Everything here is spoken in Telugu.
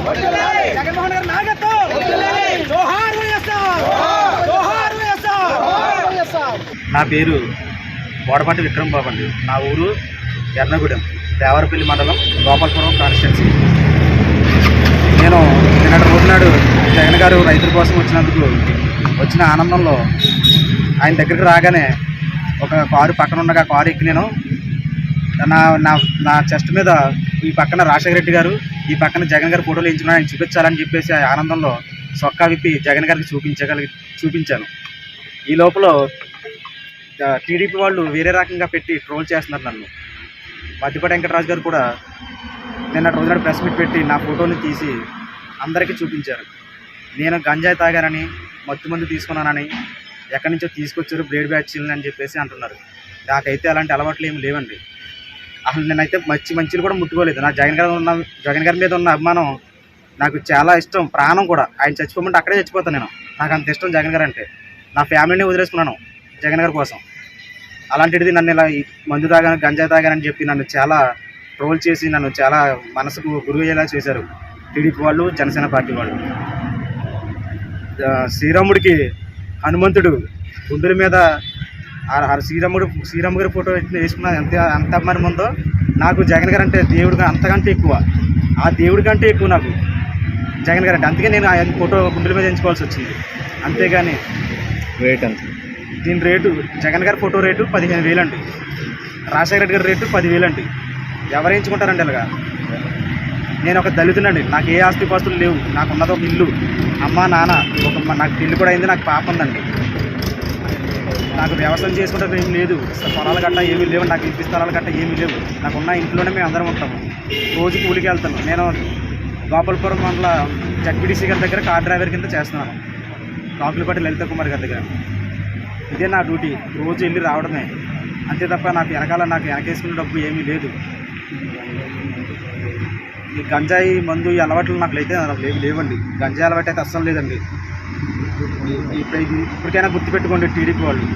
జగన్మోహన్ గారి నాయకత్వం. జోహార్ వైఎస్ఆర్. జోహార్ వైఎస్ఆర్. నా పేరు బోడపాటి విక్రమ్ బాబు అండి. నా ఊరు ఎర్నగూడెం, దేవరపల్లి మండలం, గోపాలపురం కాన్స్టిట్యున్సీ. నేను నిన్నటి రోజు నాడు జగన్ గారు రైతుల కోసం వచ్చిన ఆనందంలో ఆయన దగ్గరికి రాగానే ఒక కారు పక్కన ఉండగా కారు ఎక్కి నేను నా చెస్ట్ మీద ఈ పక్కన రాజశేఖర రెడ్డి గారు, ఈ పక్కన జగన్ గారి ఫోటోలు వేయించుకుని ఆయన చూపించాలని చెప్పేసి ఆ ఆనందంలో సొక్కా విప్పి జగన్ గారికి చూపించాను. ఈ లోపల టీడీపీ వాళ్ళు వేరే రకంగా పెట్టి ట్రోల్ చేస్తున్నారు నన్ను. మద్దిపాటి వెంకటరాజు గారు కూడా నిన్నటి రోజున ప్రెస్ మీట్ పెట్టి నా ఫోటోని తీసి అందరికీ చూపించారు. నేను గంజాయి తాగానని, మత్తు మందు తీసుకున్నానని, ఎక్కడి నుంచో తీసుకొచ్చారు బ్లేడ్ బ్యాచ్లు అని చెప్పేసి అంటున్నారు. నాకైతే అలాంటి అలవాట్లు ఏమి లేవండి. అసలు నేనైతే మంచిలు కూడా ముట్టుకోలేదు. నా జగన్ గారి మీద ఉన్న అభిమానం నాకు చాలా ఇష్టం, ప్రాణం కూడా. ఆయన చచ్చిపోమంటే అక్కడే చచ్చిపోతాను నేను. నాకు అంత ఇష్టం జగన్ గారు అంటే. నా ఫ్యామిలీని వదిలేసుకున్నాను జగన్ గారి కోసం. అలాంటిది నన్ను ఇలా మందు తాగాను, గంజాయి తాగానని చెప్పి నన్ను చాలా ట్రోల్ చేసి నన్ను చాలా మనసుకు గురయ్యేలా చేశారు టీడీపీ వాళ్ళు, జనసేన పార్టీ వాళ్ళు. శ్రీరాముడికి హనుమంతుడు గుండెల మీద శ్రీరాము గారి ఫోటో వేసుకున్న ఎంత అభిమానం ఉందో నాకు జగన్ గారు అంటే దేవుడిగా అంతకంటే ఎక్కువ. ఆ దేవుడి కంటే ఎక్కువ నాకు జగన్ గారు అంటే. అందుకే నేను ఆయన ఫోటో గుండెల మీద ఎంచుకోవాల్సి వచ్చింది. అంతేగాని రేట్ అంత దీని రేటు, జగన్ గారి ఫోటో రేటు 15,000 అండి. రాజశేఖర రెడ్డి గారి రేటు 10,000 అండి. ఎవరు ఎంచుకుంటారండి అలాగా? నేను ఒక దళితునండి. నాకు ఏ ఆస్తి పాస్తులు లేవు. నాకు ఉన్నది ఒక ఇల్లు, అమ్మ నాన్న, నాకు పెళ్లి కూడా అయింది, నాకు పాప ఉందండి. నాకు వ్యవసాయం చేసుకుంటే ఏమి లేదు, పొలాల గట్ట ఏమీ లేవు, నాకు ఇంటి స్థలాల గట్ట ఏమీ లేవు. నాకున్న ఇంట్లోనే మేము అందరం ఉంటాము. రోజు కూలికి వెళ్తాను. నేను గోపాలపురం మండల జడ్పీటీసీ గారి దగ్గర కార్ డ్రైవర్ కింద చేస్తున్నాను, కాకులపాటి లలిత కుమార్ గారి దగ్గర. ఇదే నా డ్యూటీ, రోజు వెళ్ళి రావడమే. అంతే తప్ప నాకు వెనకేసుకునే డబ్బు ఏమీ లేదు. ఈ గంజాయి మందు ఈ అలవాట్లు నాకు లేవండి. గంజాయి అలవాటు అయితే అస్సలు లేదండి. ఇప్పటికైనా గుర్తుపెట్టుకోండి టీడీపీ వాళ్ళు.